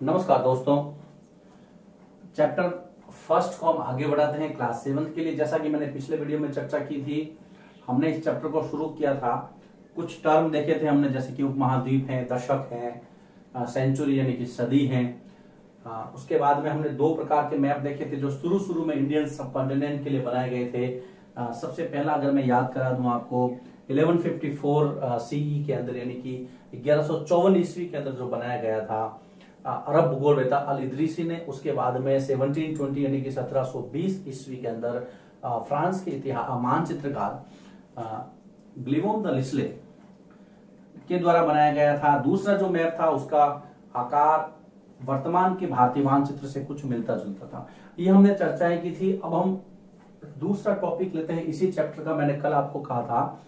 नमस्कार दोस्तों। Chapter first को हम आगे बढ़ाते हैं क्लास 7 के लिए। जैसा कि मैंने पिछले वीडियो में चर्चा की थी, हमने इस चैप्टर को शुरू किया था, कुछ टर्म देखे थे हमने, जैसे कि उपमहाद्वीप है, दशक है, सेंचुरी यानी कि सदी है। उसके बाद में हमने दो प्रकार के मैप देखे थे जो शुरू में इंडियन सबकॉन्टिनेंट के लिए बनाए गए थे। सबसे पहला अगर मैं याद करा दूं आपको, 1154 सीई के अंदर यानी कि 1154 ईस्वी के अंदर जो बनाया गया था अरब भूगोलवेत्ता अल इदरीसी ने। उसके बाद में 1720 यानी कि 1720 ईस्वी के अंदर फ्रांस के इतिहास मानचित्रकार ग्लिवोम द लिस्ले के द्वारा बनाया गया था। दूसरा जो मैप था उसका आकार वर्तमान के भारतीय मानचित्र से कुछ मिलता जुलता था। ये हमने चर्चाएं की थी। अब हम दूसरा टॉपिक लेते हैं इसी चैप्टर का। मैंने कल आपको कहा था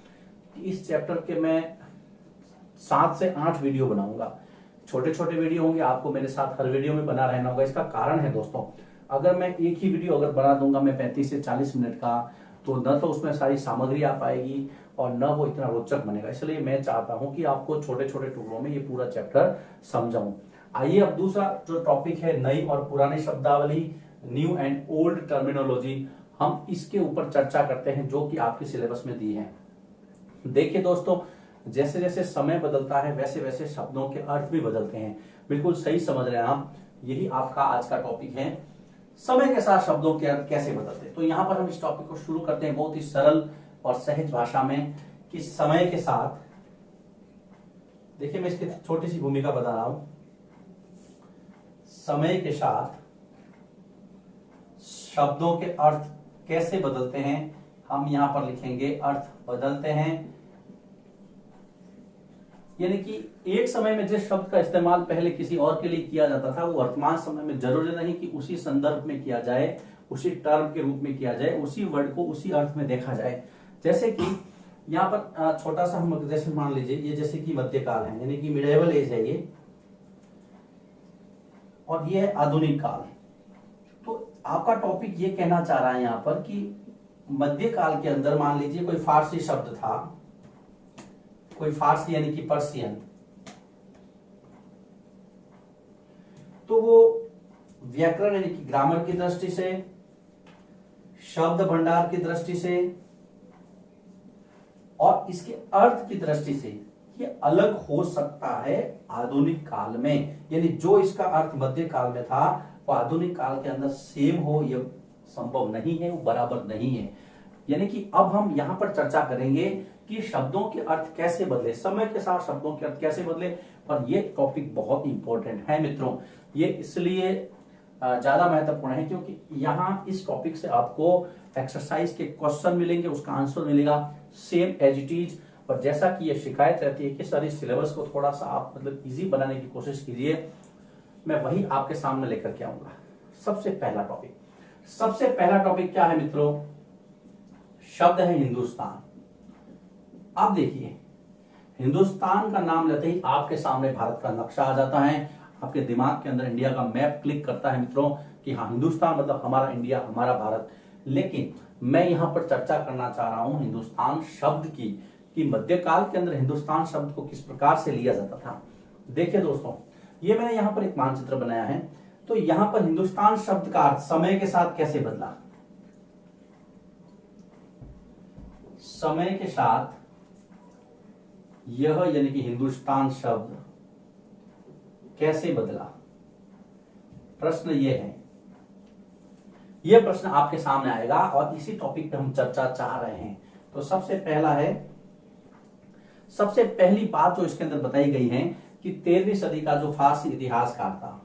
कि इस चैप्टर के मैं 7 से 8 वीडियो बनाऊंगा। छोटे छोटे वीडियो होंगे, आपको मेरे साथ हर वीडियो में बना रहना होगा। इसका कारण है दोस्तों, अगर मैं एक ही वीडियो अगर बना दूंगा मैं 35 से 40 मिनट का, तो न तो उसमें सारी सामग्री आ पाएगी और न वो इतना रोचक बनेगा। इसलिए मैं चाहता हूं कि आपको छोटे छोटे टुकड़ों में ये पूरा चैप्टर समझाऊं। आइए अब दूसरा जो टॉपिक है, नई और पुरानी शब्दावली, न्यू एंड ओल्ड टर्मिनोलॉजी, हम इसके ऊपर चर्चा करते हैं जो कि आपके सिलेबस में दी है। देखिए दोस्तों, जैसे जैसे समय बदलता है वैसे वैसे शब्दों के अर्थ भी बदलते हैं। बिल्कुल सही समझ रहे हैं आप। यही आपका आज का टॉपिक है, समय के साथ शब्दों के अर्थ कैसे बदलते हैं। तो यहाँ पर हम इस टॉपिक को शुरू करते हैं बहुत ही सरल और सहज भाषा में कि समय के साथ, देखिए मैं इसकी छोटी सी भूमिका बता रहा हूं। समय के साथ शब्दों के अर्थ कैसे बदलते हैं, हम यहां पर लिखेंगे अर्थ बदलते हैं। यानी कि एक समय में जिस शब्द का इस्तेमाल पहले किसी और के लिए किया जाता था, वो वर्तमान समय में जरूरी नहीं कि उसी संदर्भ में किया जाए, उसी टर्म के रूप में किया जाए, उसी वर्ड को उसी अर्थ में देखा जाए। जैसे कि यहाँ पर छोटा सा हम जैसे मान लीजिए, ये जैसे कि मध्यकाल है यानी कि मिडिवल एज है ये, और ये है आधुनिक काल। तो आपका टॉपिक ये कहना चाह रहा है यहाँ पर कि मध्यकाल के अंदर मान लीजिए कोई फारसी शब्द था, कोई फारसी यानी कि पर्शियन, तो वो व्याकरण यानी कि ग्रामर की दृष्टि से, शब्द भंडार की दृष्टि से और इसके अर्थ की दृष्टि से ये अलग हो सकता है आधुनिक काल में। यानी जो इसका अर्थ मध्य काल में था वो आधुनिक काल के अंदर सेम हो, यह संभव नहीं है, वो बराबर नहीं है। यानी कि अब हम यहां पर चर्चा करेंगे कि शब्दों के अर्थ कैसे बदले, समय के साथ शब्दों के अर्थ कैसे बदले। और ये टॉपिक बहुत इंपॉर्टेंट है मित्रों। ये इसलिए ज्यादा महत्वपूर्ण है क्योंकि यहां इस टॉपिक से आपको एक्सरसाइज के क्वेश्चन मिलेंगे, उसका आंसर मिलेगा सेम एज इट इज। और जैसा कि ये शिकायत रहती है कि सर इस सिलेबस को थोड़ा सा आप मतलब इजी बनाने की कोशिश कीजिए, मैं वही आपके सामने लेकर के आऊंगा। सबसे पहला टॉपिक क्या है मित्रों? शब्द है हिंदुस्तान। आप देखिए, हिंदुस्तान का नाम लेते ही आपके सामने भारत का नक्शा आ जाता है, आपके दिमाग के अंदर इंडिया का मैप क्लिक करता है मित्रों कि हाँ, हिंदुस्तान मतलब हमारा इंडिया, हमारा भारत। लेकिन मैं यहां पर चर्चा करना चाह रहा हूं हिंदुस्तान शब्द की, कि मध्यकाल के अंदर हिंदुस्तान शब्द को किस प्रकार से लिया जाता था। देखिए दोस्तों, ये मैंने यहां पर एक मानचित्र बनाया है। तो यहां पर हिंदुस्तान शब्द का अर्थ समय के साथ कैसे बदला, समय के साथ यह यानी कि हिंदुस्तान शब्द कैसे बदला, प्रश्न ये है। यह प्रश्न आपके सामने आएगा और इसी टॉपिक पे हम चर्चा चाह रहे हैं। तो सबसे पहली बात जो इसके अंदर बताई गई है कि 13वीं सदी का जो फारसी इतिहासकार था,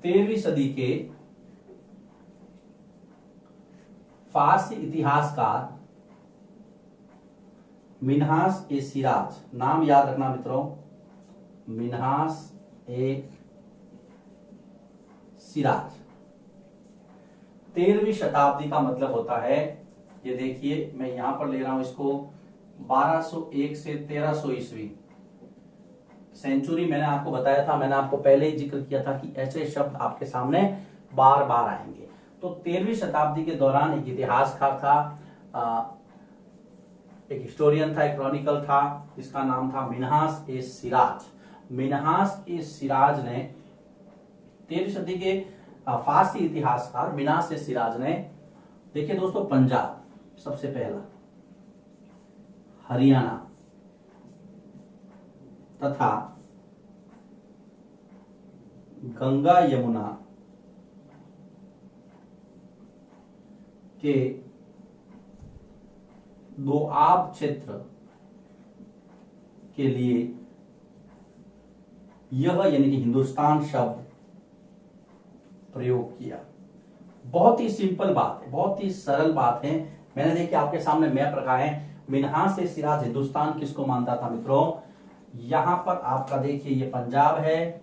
13वीं सदी के फारसी इतिहासकार मिन्हास ए सिराज, नाम याद रखना मित्रों, मिन्हास ए सिराज। 13वीं शताब्दी का मतलब होता है, ये देखिए मैं यहां पर ले रहा हूं इसको, 1201 से 1300 ईस्वी। सेंचुरी मैंने आपको बताया था, मैंने आपको पहले ही जिक्र किया था कि ऐसे शब्द आपके सामने बार बार आएंगे। तो 13वीं शताब्दी के दौरान एक इतिहासकार था, एक हिस्टोरियन था, एक क्रॉनिकल था, जिसका नाम था मिन्हास ए सिराज। मिन्हास ए सिराज ने 13वीं सदी के फारसी इतिहासकार मिन्हास ए सिराज ने, देखिए दोस्तों, पंजाब सबसे पहला, हरियाणा तथा गंगा यमुना के दोआब क्षेत्र के लिए यह यानी कि हिंदुस्तान शब्द प्रयोग किया। बहुत ही सिंपल बात है, बहुत ही सरल बात है। मैंने देखिए आपके सामने मैप रखा है। मिन्हास ए सिराज हिंदुस्तान किसको मानता था मित्रों? यहां पर आपका देखिए ये पंजाब है,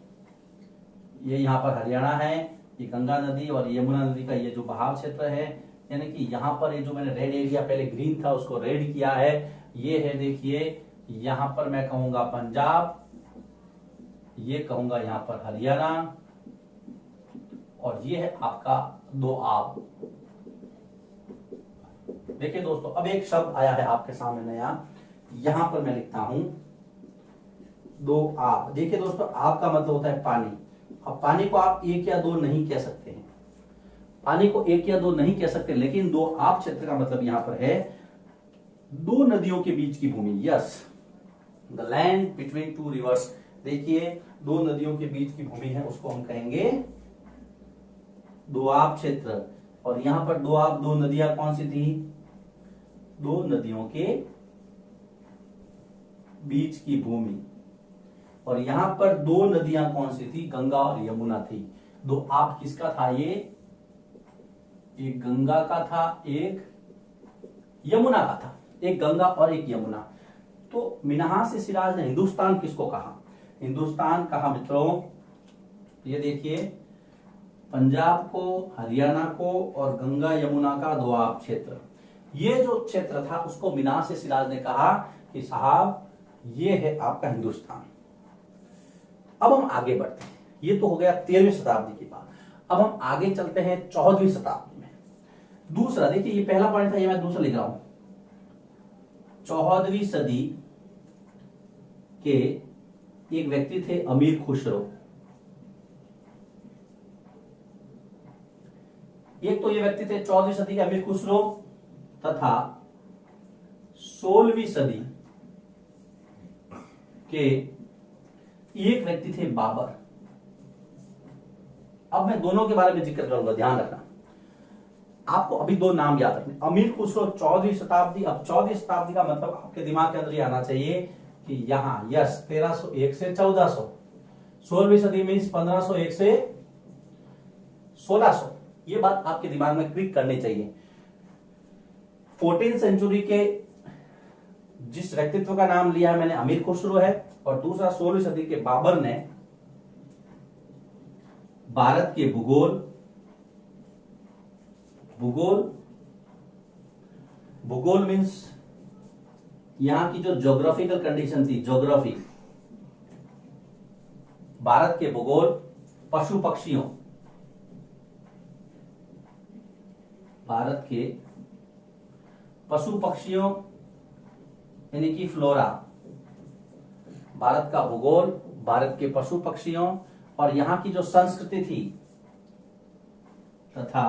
ये यहाँ पर हरियाणा है, ये गंगा नदी और यमुना नदी का ये जो बहाव क्षेत्र है, यानी कि यहाँ पर ये जो मैंने रेड एरिया पहले ग्रीन था उसको रेड किया है, ये है देखिए यहां पर मैं कहूंगा पंजाब, ये कहूंगा यहां पर हरियाणा, और ये है आपका दोआब। देखिए दोस्तों, अब एक शब्द आया है आपके सामने नया, यहां पर मैं लिखता हूं दोआब। देखिए दोस्तों, आब का मतलब होता है पानी। अब पानी को आप एक या दो नहीं कह सकते हैं, पानी को एक या दो नहीं कह सकते, लेकिन दोआब क्षेत्र का मतलब यहां पर है दो नदियों के बीच की भूमि। Yes, the land between two rivers. देखिए दो नदियों के बीच की भूमि है, उसको हम कहेंगे दोआब क्षेत्र। और यहां पर दोआब, दो नदियां कौन सी थी? दो नदियों के बीच की भूमि। और यहां पर दो नदियां कौन सी थी? गंगा और यमुना थी। दोआब किसका था? ये एक गंगा का था, एक यमुना का था, एक गंगा और एक यमुना। तो मिन्हास ए सिराज ने हिंदुस्तान किसको कहा? हिंदुस्तान कहा मित्रों, ये देखिए पंजाब को, हरियाणा को और गंगा यमुना का दोआब क्षेत्र, ये जो क्षेत्र था उसको मिन्हास ए सिराज ने कहा कि साहब ये है आपका हिंदुस्तान। अब हम आगे बढ़ते हैं, ये तो हो गया 13वीं शताब्दी की बात। अब हम आगे चलते हैं 14वीं शताब्दी में। दूसरा, देखिए ये पहला पॉइंट था, ये मैं दूसरा लिख रहा हूं। 14वीं सदी के एक व्यक्ति थे अमीर खुसरो। एक तो ये व्यक्ति थे 14वीं सदी के अमीर खुसरो, तथा 16वीं सदी के एक व्यक्ति थे बाबर। अब मैं दोनों के बारे में जिक्र करूंगा, ध्यान रखना। आपको अभी दो नाम याद रखने, अमीर खुसरो 14वीं शताब्दी। अब 14वीं शताब्दी का मतलब आपके दिमाग के अंदर ये आना चाहिए कि यहां यस 1301 से 1400, 16वीं सदी में 1501 से 1600, ये बात आपके दिमाग में क्लिक करनी चाहिए। 14th सेंचुरी के जिस व्यक्तित्व का नाम लिया है मैंने, अमीर खुसरो है, और दूसरा 16वीं सदी के बाबर ने भारत के भूगोल मीन्स यहां की जो ज्योग्राफिकल कंडीशन थी, ज्योग्राफी, भारत के भूगोल, पशु पक्षियों, भारत के पशु पक्षियों यानी कि फ्लोरा, भारत का भूगोल, भारत के पशु पक्षियों और यहां की जो संस्कृति थी तथा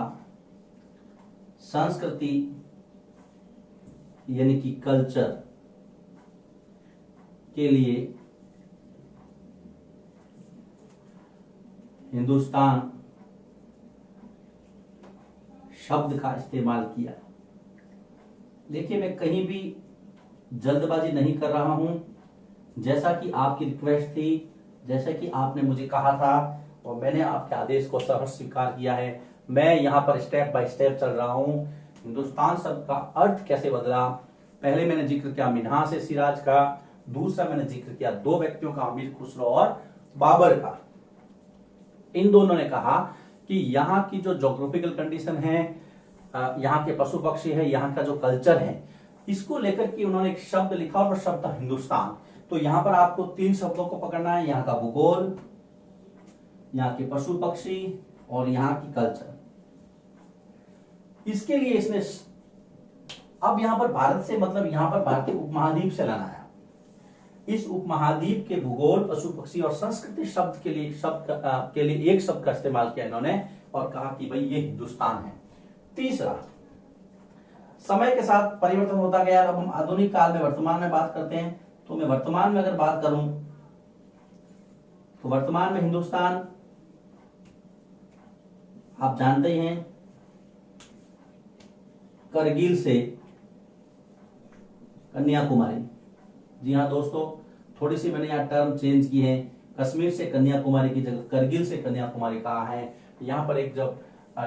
संस्कृति यानी कि कल्चर के लिए हिंदुस्तान शब्द का इस्तेमाल किया। देखिए मैं कहीं भी जल्दबाजी नहीं कर रहा हूं, जैसा कि आपकी रिक्वेस्ट थी, जैसा कि आपने मुझे कहा था और मैंने आपके आदेश को सहर्ष स्वीकार किया है। मैं यहां पर स्टेप बाय स्टेप चल रहा हूं। हिंदुस्तान शब्द का अर्थ कैसे बदला, पहले मैंने जिक्र किया मिन्हास ए सिराज का, दूसरा मैंने जिक्र किया दो व्यक्तियों का, अमीर खुसरो और बाबर का। इन दोनों ने कहा कि यहाँ की जो ज्योग्राफिकल कंडीशन है, यहाँ के पशु पक्षी है, यहाँ का जो कल्चर है, इसको लेकर के उन्होंने एक शब्द लिखा और शब्द था हिंदुस्तान। तो यहाँ पर आपको तीन शब्दों को पकड़ना है, यहाँ का भूगोल, यहाँ के पशु पक्षी और यहाँ की कल्चर। इसके लिए इसने अब यहां पर भारत से मतलब यहां पर भारतीय उपमहाद्वीप से लाना है। इस उपमहाद्वीप के भूगोल, पशु पक्षी और संस्कृति शब्द के लिए एक शब्द का इस्तेमाल किया इन्होंने और कहा कि भाई ये हिंदुस्तान है। तीसरा, समय के साथ परिवर्तन होता गया। अब हम आधुनिक काल में वर्तमान में बात करते हैं। तो मैं वर्तमान में अगर बात करूं तो वर्तमान में हिंदुस्तान आप जानते ही हैं करगिल से कन्याकुमारी। जी हाँ दोस्तों, थोड़ी सी मैंने यहाँ टर्म चेंज की है, कश्मीर से कन्याकुमारी की जगह करगिल से कन्याकुमारी कहा है। यहाँ पर एक जब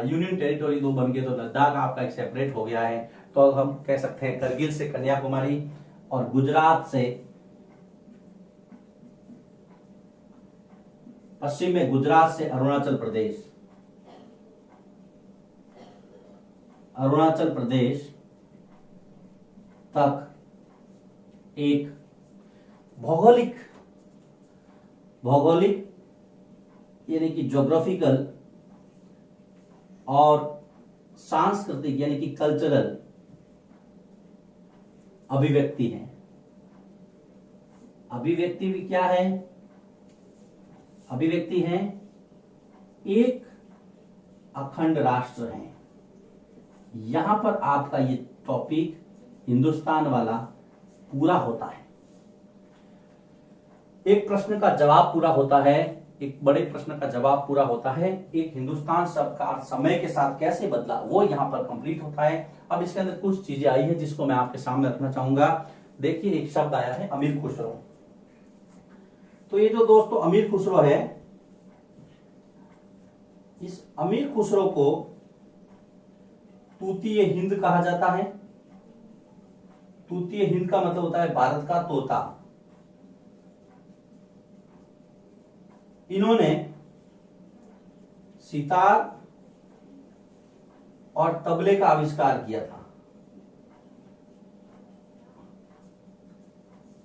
यूनियन टेरिटोरी दो बन गए तो लद्दाख आपका एक सेपरेट हो गया है। तो अब हम कह सकते हैं करगिल से कन्याकुमारी और गुजरात से पश्चिम में गुजरात से अरुणाचल प्रदेश, अरुणाचल प्रदेश तक एक भौगोलिक यानी कि ज्योग्राफिकल और सांस्कृतिक यानी कि कल्चरल अभिव्यक्ति है। अभिव्यक्ति भी क्या है? अभिव्यक्ति है एक अखंड राष्ट्र है। यहां पर आपका ये टॉपिक हिंदुस्तान वाला पूरा होता है। एक प्रश्न का जवाब पूरा होता है, एक बड़े प्रश्न का जवाब पूरा होता है। एक हिंदुस्तान शब्द का अर्थ समय के साथ कैसे बदला वो यहां पर कंप्लीट होता है। अब इसके अंदर कुछ चीजें आई है जिसको मैं आपके सामने रखना चाहूंगा। देखिए, एक शब्द आया है अमीर खुसरो। तो ये जो दोस्तों अमीर खुसरो है, इस अमीर खुसरो को तूतीय हिंद कहा जाता है। तूतीय हिंद का मतलब होता है भारत का तोता। इन्होंने सितार और तबले का आविष्कार किया था।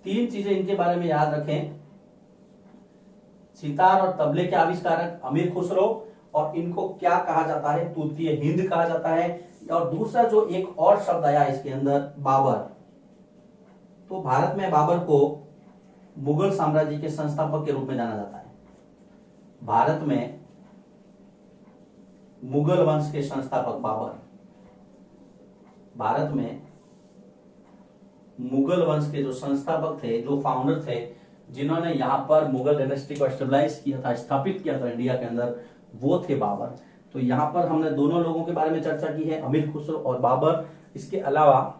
तीन चीजें इनके बारे में याद रखें। सितार और तबले के आविष्कारक अमीर खुसरो, और इनको क्या कहा जाता है? तूतीय हिंद कहा जाता है। और दूसरा जो एक और शब्द आया इसके अंदर, बाबर। तो भारत में बाबर को मुगल साम्राज्य के संस्थापक के रूप में जाना जाता है। भारत में मुगल वंश के संस्थापक बाबर, भारत में मुगल वंश के जो संस्थापक थे, जो फाउंडर थे, जिन्होंने यहां पर मुगल डायनेस्टी को स्टेबलाइज किया था, स्थापित किया था इंडिया के अंदर, वो थे बाबर। तो यहां पर हमने दोनों लोगों के बारे में चर्चा की है, अमीर खुसरो और बाबर। इसके अलावा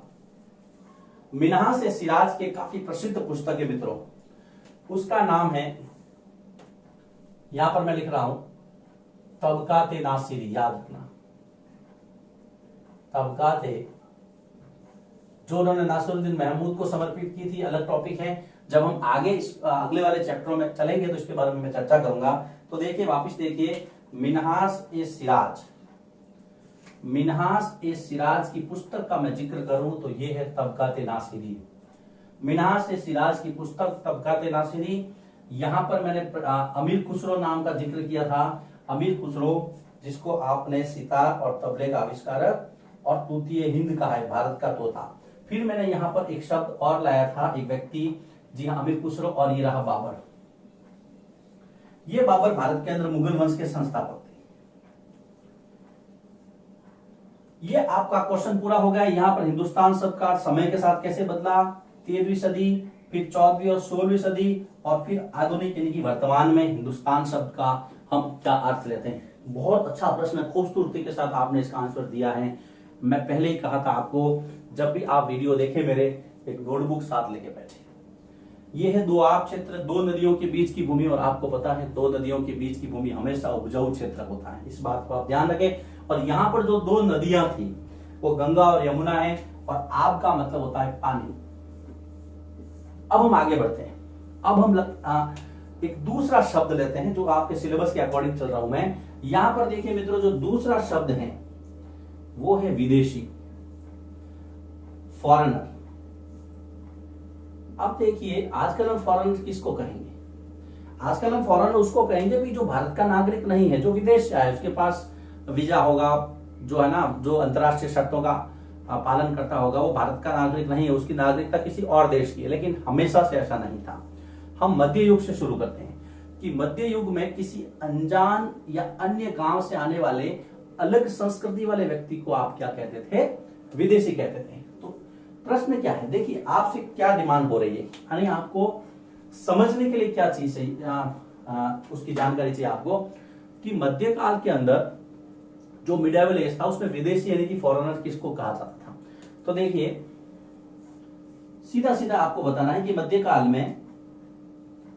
मिन्हाज ए सिराज के काफी प्रसिद्ध पुस्तक है मित्रों, उसका नाम है, यहां पर मैं लिख रहा हूं, तबकात ए नासिरी। याद रखना, तबकात ए, जो उन्होंने नासिरुद्दीन महमूद को समर्पित की थी, अलग टॉपिक है। जब हम आगे अगले वाले चैप्टरों में चलेंगे तो इसके बारे में मैं चर्चा करूंगा। तो देखिए, वापस देखिए, मिन्हाज ए सिराज, मिन्हाज ए सिराज की पुस्तक का मैं जिक्र करूं तो ये है तबकात ए नासिरी। मिन्हाज ए सिराज की पुस्तक तबकात ए नासिरी। यहां पर मैंने अमीर खुसरो नाम का जिक्र किया था। अमीर खुसरो, जिसको आपने सितार और तबले का आविष्कारक और तूतीय हिंद कहा है, भारत का तोता। फिर मैंने यहां पर एक शब्द और लाया था, एक व्यक्ति, जी हाँ, अमीर खुसरो, और ये रहा बाबर। ये बाबर भारत के अंदर मुगल वंश के संस्थापक थे। ये आपका क्वेश्चन पूरा हो गया। यहां पर हिंदुस्तान शब्द का समय के साथ कैसे बदला, 13वीं सदी, फिर 14वीं और 16वीं सदी, और फिर आधुनिक यानी कि वर्तमान में हिंदुस्तान शब्द का हम क्या अर्थ लेते हैं। बहुत अच्छा प्रश्न, खूबसूरती के साथ आपने इसका आंसर दिया है। मैं पहले ही कहा था आपको, जब भी आप वीडियो देखें मेरे, एक नोटबुक साथ लेके बैठे। ये है दोआब क्षेत्र, दो नदियों के बीच की भूमि, और आपको पता है दो नदियों के बीच की भूमि हमेशा उपजाऊ क्षेत्र होता है, इस बात को आप ध्यान रखें। और यहाँ पर जो दो नदियां थी वो गंगा और यमुना है, और आब का मतलब होता है पानी। अब हम आगे बढ़ते हैं। अब हम एक दूसरा शब्द लेते हैं जो आपके सिलेबस के अकॉर्डिंग चल रहा हूं मैं। यहां पर देखिए मित्रों, जो दूसरा शब्द है वो है विदेशी, फॉरेनर। अब देखिए, आजकल हम फॉरेनर किसको कहेंगे? आजकल हम फॉरेनर उसको कहेंगे भी जो भारत का नागरिक नहीं है, जो विदेश से आए, उसके पास वीजा होगा, जो है ना, जो अंतरराष्ट्रीय शर्तों का पालन करता होगा वो भारत का नागरिक नहीं है, उसकी नागरिकता किसी और देश की है। लेकिन हमेशा से ऐसा नहीं था। हम मध्य युग से शुरू करते हैं कि मध्य युग में किसी अनजान या अन्य गांव से आने वाले अलग संस्कृति वाले व्यक्ति को आप क्या कहते थे? विदेशी कहते थे। तो प्रश्न क्या है, देखिए आपसे क्या डिमांड हो रही है, यानी आपको समझने के लिए क्या चीज है, उसकी जानकारी चाहिए आपको कि मध्यकाल के अंदर जो मिडिवल एज था उसमें विदेशी यानी कि फॉरेनर किसको कहा जाता था। तो देखिए सीधा सीधा आपको बताना है कि मध्यकाल में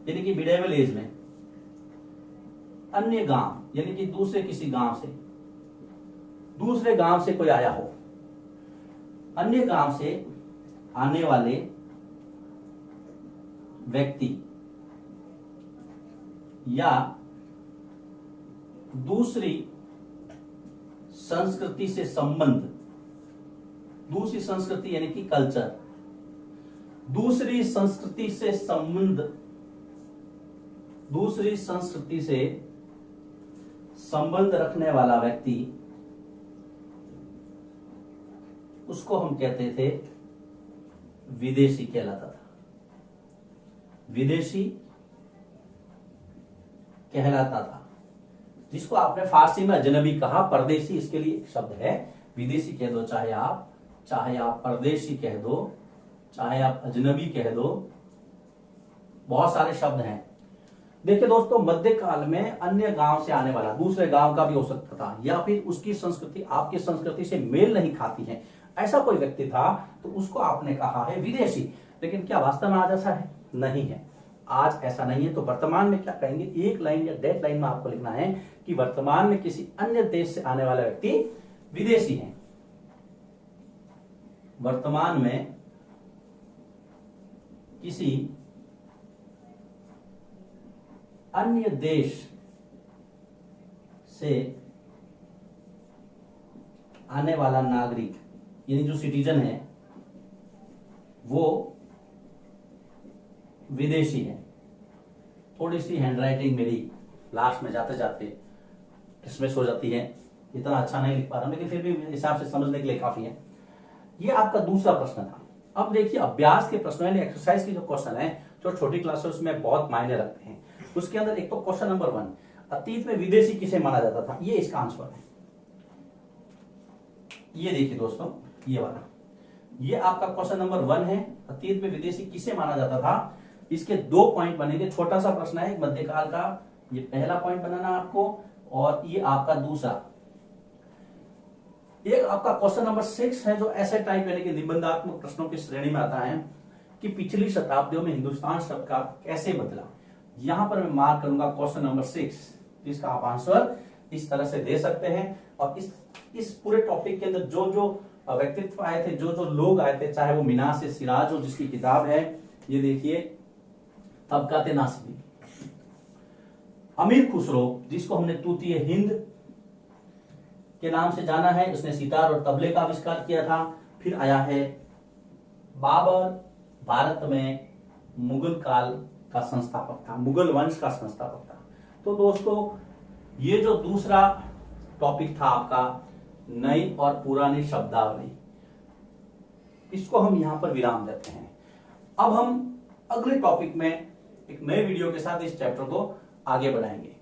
यानी कि मिडिवल एज में अन्य गांव यानी कि दूसरे किसी गांव से, दूसरे गांव से कोई आया हो, अन्य गांव से आने वाले व्यक्ति या दूसरी संस्कृति से संबंध, दूसरी संस्कृति यानी कि कल्चर, दूसरी संस्कृति से संबंध, दूसरी संस्कृति से संबंध रखने वाला व्यक्ति, उसको हम कहते थे विदेशी कहलाता था। विदेशी कहलाता था, जिसको आपने फारसी में अजनबी कहा, परदेशी इसके लिए एक शब्द है। विदेशी कह दो चाहे आप परदेशी कह दो, चाहे आप अजनबी कह दो, बहुत सारे शब्द हैं। देखिए दोस्तों, मध्यकाल में अन्य गांव से आने वाला, दूसरे गांव का भी हो सकता था, या फिर उसकी संस्कृति आपकी संस्कृति से मेल नहीं खाती है, ऐसा कोई व्यक्ति था, तो उसको आपने कहा है विदेशी। लेकिन क्या वास्तव में आज ऐसा है? नहीं है, आज ऐसा नहीं है। तो वर्तमान में क्या कहेंगे, एक लाइन या डेड लाइन में आपको लिखना है कि वर्तमान में किसी अन्य देश से आने वाला व्यक्ति विदेशी है। वर्तमान में किसी अन्य देश से आने वाला नागरिक यानी जो सिटीजन है वो विदेशी है। थोड़ी सी हैंडराइटिंग मेरी लास्ट में जाते जाते डिसमिस हो जाती है, इतना अच्छा नहीं लिख पा रहा हूं, लेकिन फिर भी मेरे हिसाब से समझने के लिए काफी है। ये आपका दूसरा प्रश्न था। अब देखिए अभ्यास के प्रश्न यानी एक्सरसाइज के जो क्वेश्चन है जो छोटी क्लासेस में बहुत मायने रखते हैं, उसके अंदर एक तो क्वेश्चन नंबर 1, अतीत में विदेशी किसे माना जाता था, ये इसका आंसर है। ये देखिए दोस्तों, ये वाला, ये आपका क्वेश्चन नंबर 1 है, अतीत में विदेशी किसे माना जाता था। इसके 2 पॉइंट बनेंगे, छोटा सा प्रश्न है, मध्यकाल का, ये पहला पॉइंट बनाना आपको, और ये आपका दूसरा। एक आपका क्वेश्चन नंबर 6 है जो ऐसे टाइप यानी कि निबंधात्मक प्रश्नों की श्रेणी में आता है कि पिछली शताब्दियों में हिंदुस्तान शब्द का कैसे बदला। यहां पर मैं मार्क करूंगा क्वेश्चन नंबर 6, इसका आप आंसर इस तरह से दे सकते हैं। और इस पूरे टॉपिक के अंदर जो जो व्यक्तित्व आए थे, जो जो लोग आए थे, चाहे वो मिनास से सिराज हो जिसकी किताब है, ये देखिए तबकाते नासिबी, अमीर खुसरो जिसको हमने तूतीय हिंद के नाम से जाना है, उसने सितार और तबले का आविष्कार किया था। फिर आया है बाबर, भारत में मुगल काल का संस्थापक था, मुगल वंश का संस्थापक था। तो दोस्तों ये जो दूसरा टॉपिक था आपका नई और पुरानी शब्दावली, इसको हम यहां पर विराम देते हैं। अब हम अगले टॉपिक में एक नए वीडियो के साथ इस चैप्टर को आगे बढ़ाएंगे।